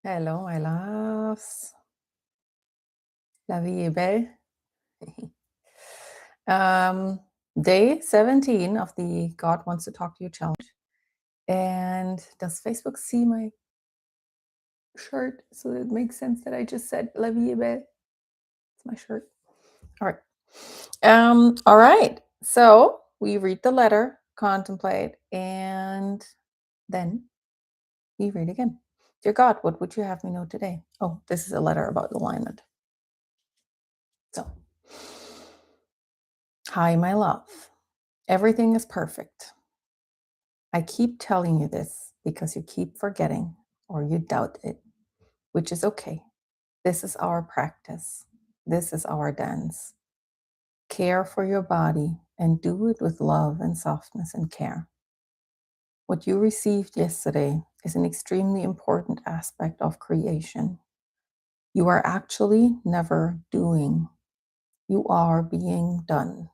Hello, my loves. La vie est belle. um, Day 17 of the God Wants to Talk to You challenge. And does Facebook see my shirt? So it makes sense that I just said La vie est belle. It's my shirt. All right. All right. So we read the letter, contemplate, and then we read again. Dear God, what would you have me know today? Oh, this is a letter about alignment. So, hi, my love. Everything is perfect. I keep telling you this because you keep forgetting or you doubt it, which is okay. This is our practice. This is our dance. Care for your body and do it with love and softness and care. What you received yesterday is an extremely important aspect of creation. You are actually never doing, you are being done.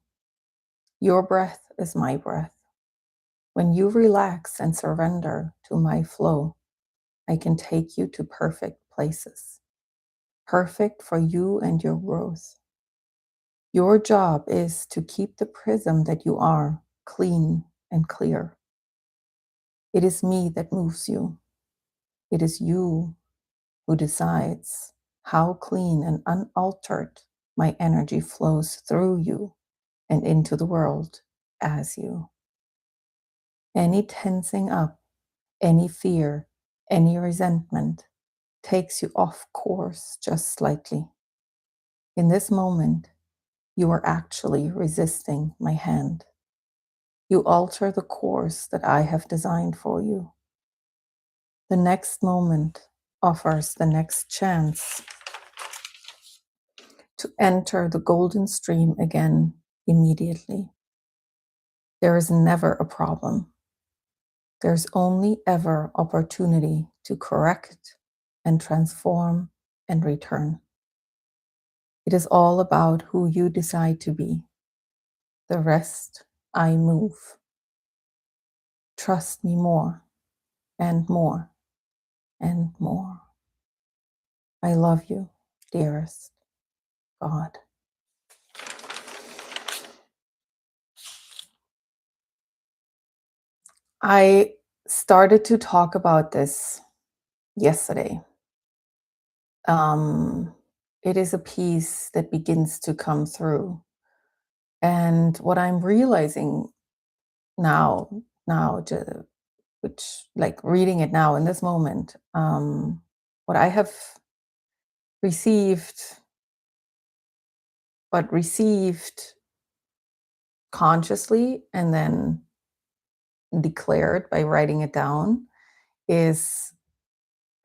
Your breath is my breath. When you relax and surrender to my flow, I can take you to perfect places, perfect for you and your growth. Your job is to keep the prism that you are clean and clear. It is me that moves you. It is you who decides how clean and unaltered my energy flows through you and into the world as you. Any tensing up, any fear, any resentment takes you off course just slightly. In this moment, you are actually resisting my hand. You alter the course that I have designed for you. The next moment offers the next chance to enter the golden stream again immediately. There is never a problem. There's only ever opportunity to correct and transform and return. It is all about who you decide to be. The rest, I move. Trust me more and more and more. I love you, dearest God. I started to talk about this yesterday. Um, it is a piece that begins to come through. And what I'm realizing now, which like reading it now in this moment, what I have received, but received consciously and then declared by writing it down, is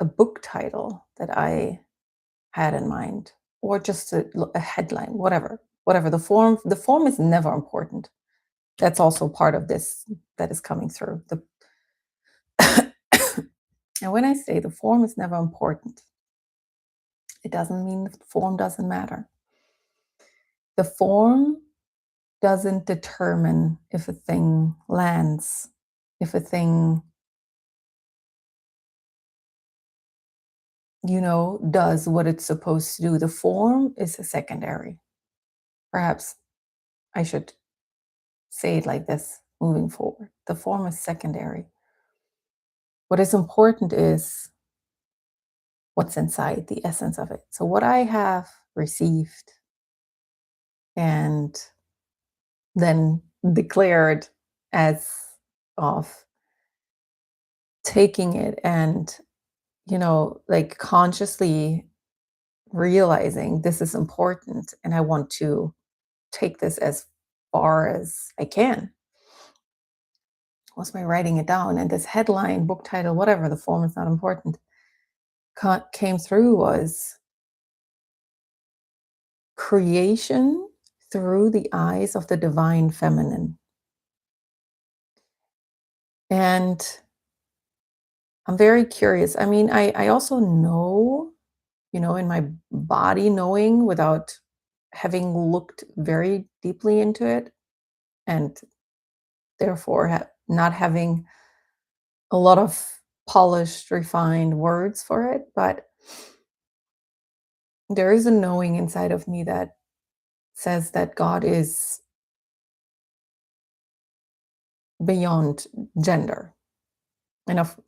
a book title that I had in mind, or just a headline, whatever the form is never important. That's also part of this that is coming through the and when I say the form is never important, it doesn't mean the form doesn't matter. The form doesn't determine if a thing lands, if a thing, does what it's supposed to do. The form is a secondary. Perhaps I should say it like this moving forward. The form is secondary. What is important is what's inside, the essence of it. So, what I have received and then declared as of taking it and, like consciously realizing this is important and I want to take this as far as I can. Was by writing it down, and this headline, book title, whatever, the form is not important, came through was creation through the eyes of the divine feminine. And I'm very curious. I mean, I also know, in my body, knowing without having looked very deeply into it, and therefore not having a lot of polished, refined words for it, but there is a knowing inside of me that says that God is beyond gender. And of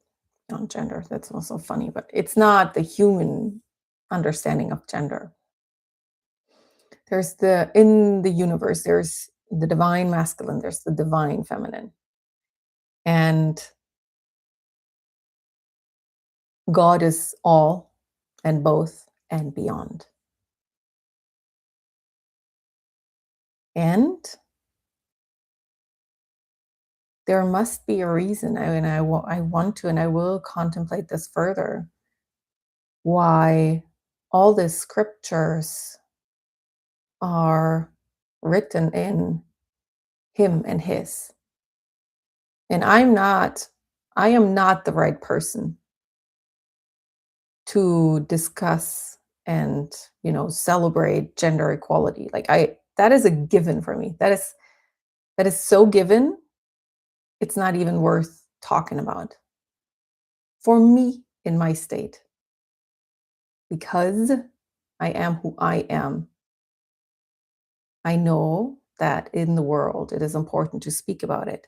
beyond gender, that's also funny, but it's not the human understanding of gender. There's the in the universe, there's the divine masculine, there's the divine feminine. And God is all and both and beyond. And there must be a reason, and I want to, and I will contemplate this further, why all the scriptures are written in him and his. And I am not the right person to discuss and, celebrate gender equality. Like that is a given for me. That is so given, it's not even worth talking about for me in my state, because I am who I am. I know that in the world it is important to speak about it.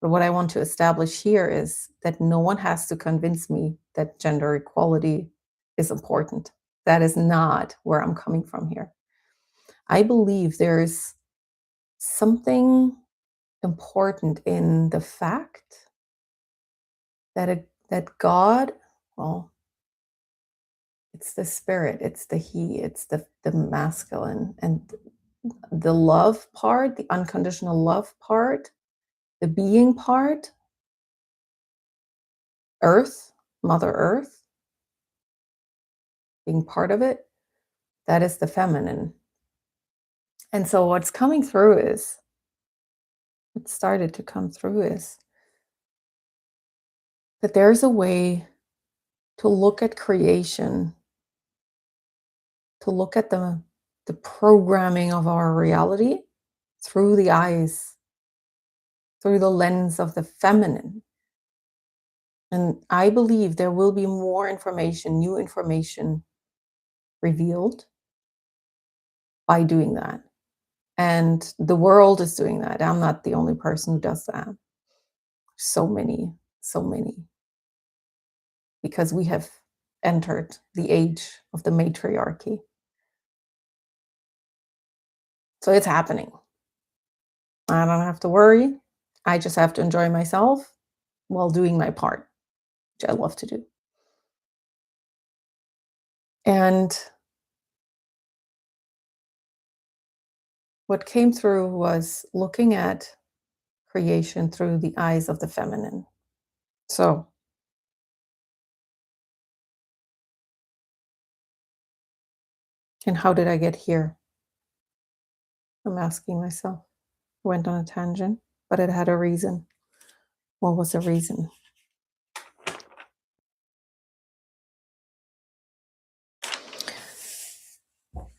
But what I want to establish here is that no one has to convince me that gender equality is important. That is not where I'm coming from here. I believe there's something important in the fact that God, well, it's the spirit, it's the he, it's the masculine, and the love part, the unconditional love part, the being part, earth, mother earth, being part of it, that is the feminine. And so what's coming through is, it started to come through is that there's a way to look at creation, to look at the programming of our reality through the eyes, through the lens of the feminine. And I believe there will be more information, new information revealed by doing that. And the world is doing that. I'm not the only person who does that. So many, so many. Because we have entered the age of the matriarchy. So it's happening. I don't have to worry. I just have to enjoy myself while doing my part, which I love to do. And what came through was looking at creation through the eyes of the feminine. So, and how did I get here? I'm asking myself. Went on a tangent, but it had a reason. What was the reason?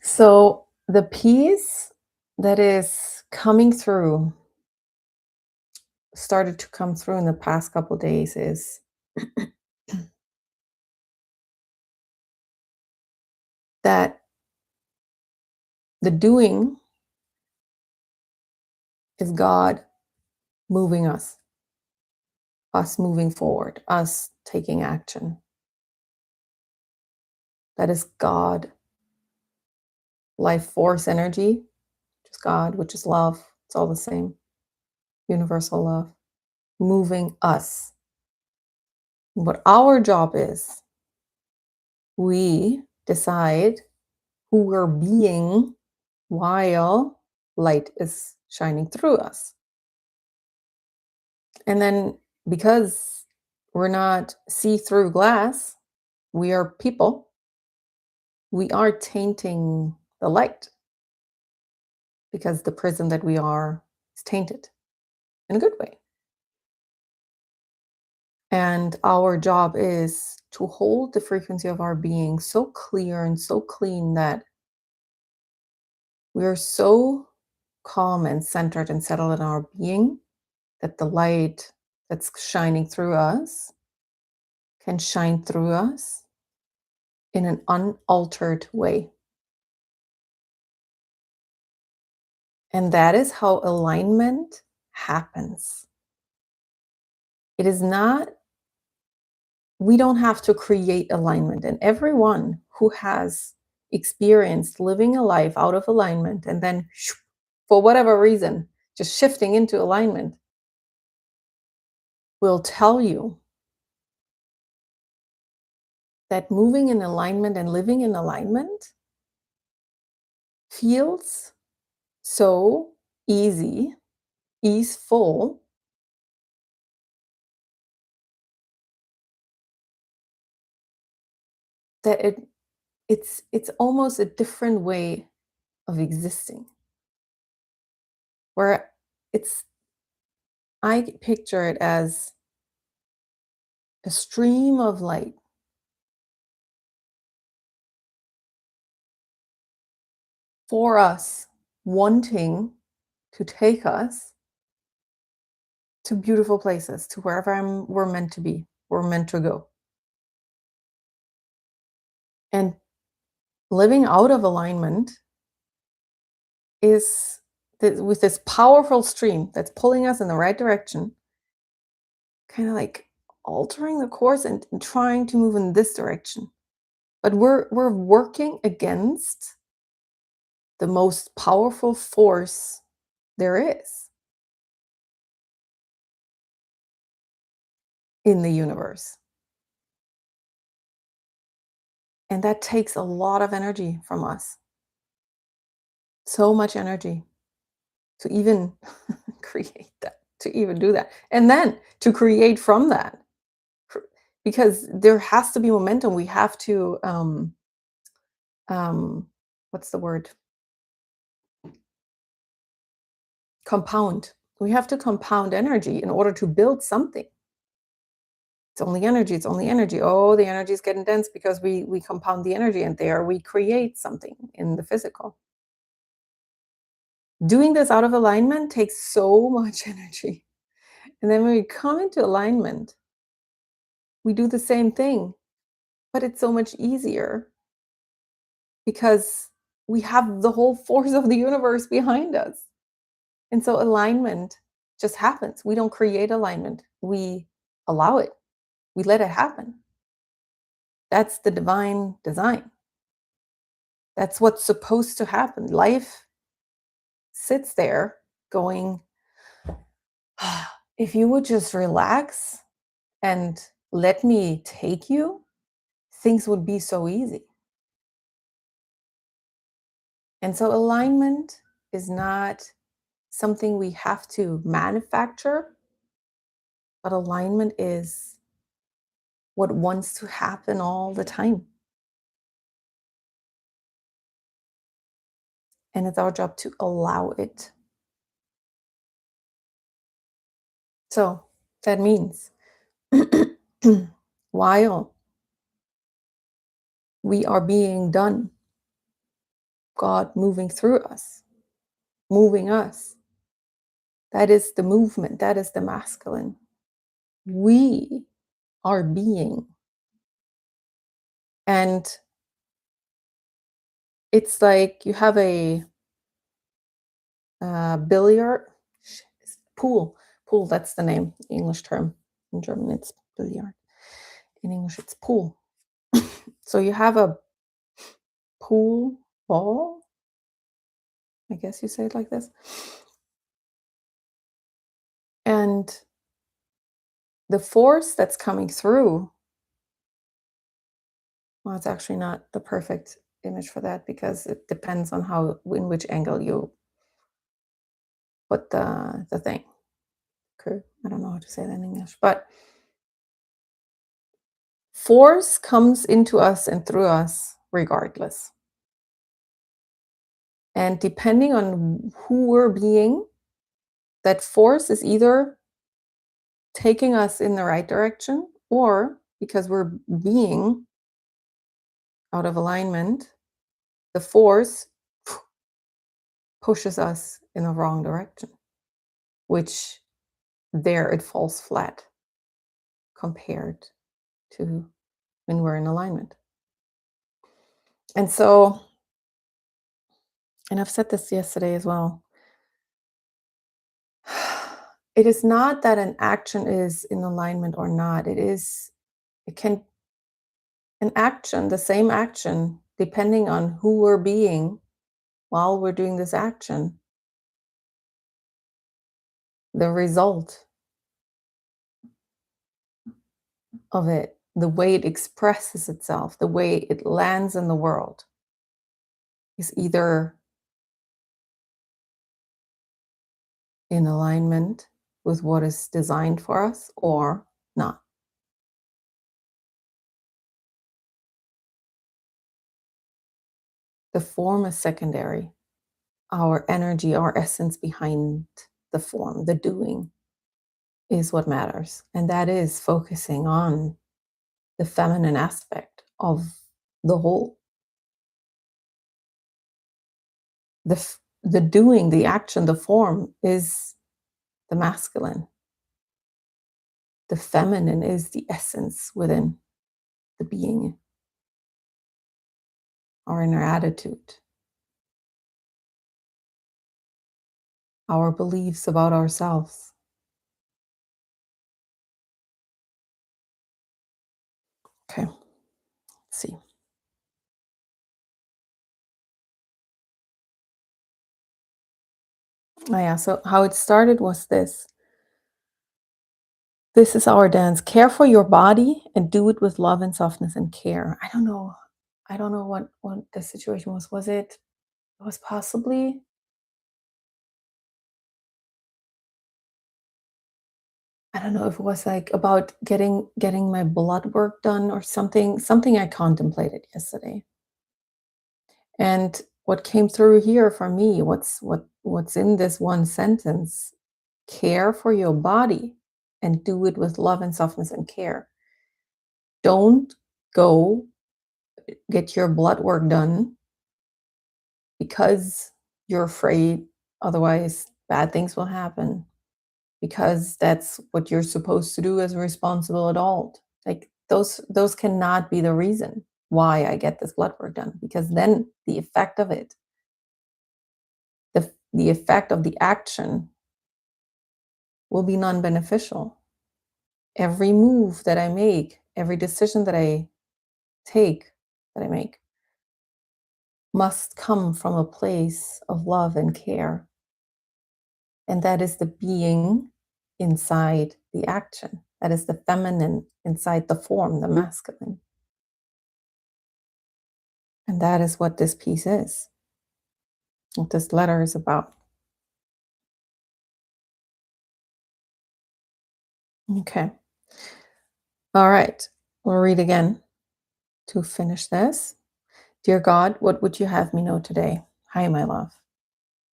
So the piece that is coming through, started to come through in the past couple days, is that the doing is God moving us moving forward, us taking action. That is God, life force energy, which is God, which is love. It's all the same. Universal love, moving us. What our job is, we decide who we're being while light is shining through us. And then, because we're not see-through glass, we are people, we are tainting the light, because the prism that we are is tainted in a good way. And our job is to hold the frequency of our being so clear and so clean that we are so calm and centered and settled in our being that the light that's shining through us can shine through us in an unaltered way. And that is how alignment happens. It is not, we don't have to create alignment. And everyone who has experienced living a life out of alignment and then, for whatever reason, just shifting into alignment will tell you that moving in alignment and living in alignment feels so easy, easeful, that it's almost a different way of existing. Where it's I picture it as a stream of light for us, wanting to take us to beautiful places, to wherever we're meant to be, we're meant to go. And living out of alignment is with this powerful stream that's pulling us in the right direction, kind of like altering the course and trying to move in this direction. But we're working against the most powerful force there is in the universe. And that takes a lot of energy from us. So much energy to even create that, to even do that. And then to create from that. Because there has to be momentum. We have to um what's the word? Compound. We have to compound energy in order to build something. It's only energy, it's only energy. Oh, the energy is getting dense because we compound the energy, and there we create something in the physical. Doing this out of alignment takes so much energy. And then when we come into alignment, we do the same thing, but it's so much easier because we have the whole force of the universe behind us. And so alignment just happens. We don't create alignment. We allow it. We let it happen. That's the divine design. That's what's supposed to happen. Life sits there going, if you would just relax and let me take you, things would be so easy. And so alignment is not something we have to manufacture, but alignment is what wants to happen all the time. And it's our job to allow it. So that means while we are being done, God moving through us, moving us, that is the movement, that is the masculine. We are being. And it's like you have a billiard pool. Pool, that's the name, English term. In German, it's billiard. In English, it's pool. So you have a pool ball. I guess you say it like this. And the force that's coming through, well, it's actually not the perfect image for that because it depends on in which angle you put the thing. Okay. I don't know how to say that in English, but force comes into us and through us regardless. And depending on who we're being, that force is either taking us in the right direction, or because we're being out of alignment, the force pushes us in the wrong direction, which there it falls flat compared to when we're in alignment. And so, and I've said this yesterday as well. It is not that an action is in alignment or not. It can, an action, the same action, depending on who we're being while we're doing this action, the result of it, the way it expresses itself, the way it lands in the world is either in alignment with what is designed for us or not. The form is secondary. Our energy, our essence behind the form, the doing, is what matters. And that is focusing on the feminine aspect of the whole. The doing, the action, the form is the masculine. The feminine is the essence within the being, our inner attitude, our beliefs about ourselves. Okay, let's see. Oh yeah, so how it started was this. This is our dance. Care for your body and do it with love and softness and care. I don't know. I don't know what the situation was. It was possibly, I don't know if it was like about getting my blood work done or something I contemplated yesterday. And what came through here for me, what's in this one sentence, care for your body and do it with love and softness and care. Don't go get your blood work done because you're afraid otherwise bad things will happen, because that's what you're supposed to do as a responsible adult. Like those cannot be the reason why I get this blood work done, because then the effect of it, the effect of the action will be non-beneficial. Every move that I make, every decision that I take, that I make, must come from a place of love and care. And that is the being inside the action. That is the feminine inside the form, the masculine. And that is what this piece is, what this letter is about. Okay. All right. We'll read again to finish this. Dear God, what would you have me know today? Hi, my love.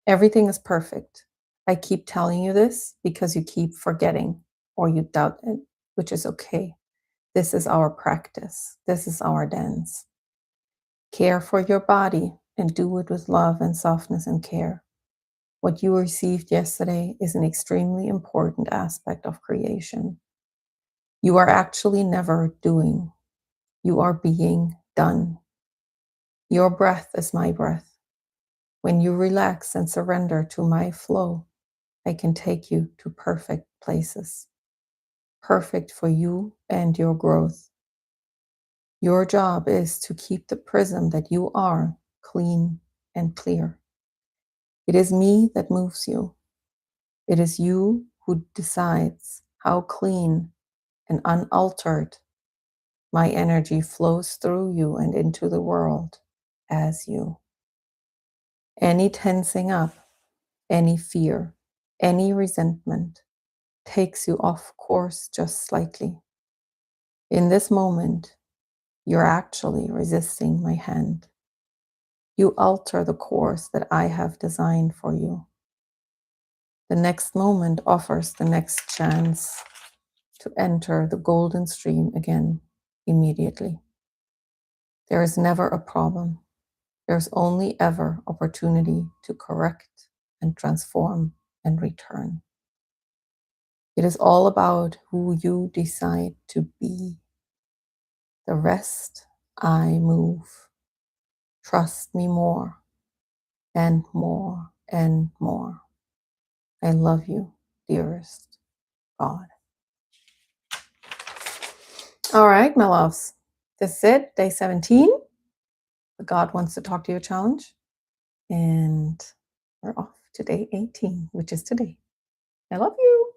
Everything is perfect. I keep telling you this because you keep forgetting or you doubt it, which is okay. This is our practice. This is our dance. Care for your body and do it with love and softness and care. What you received yesterday is an extremely important aspect of creation. You are actually never doing. You are being done. Your breath is my breath. When you relax and surrender to my flow, I can take you to perfect places, perfect for you and your growth. Your job is to keep the prism that you are clean and clear. It is me that moves you. It is you who decides how clean and unaltered my energy flows through you and into the world as you. Any tensing up, any fear, any resentment takes you off course just slightly. In this moment, you're actually resisting my hand. You alter the course that I have designed for you. The next moment offers the next chance to enter the golden stream again immediately. There is never a problem. There's only ever opportunity to correct and transform and return. It is all about who you decide to be. The rest I move. Trust me more and more and more. I love you, dearest God. All right, my loves. This is it, day 17. The God Wants to Talk to You challenge. And we're off to day 18, which is today. I love you.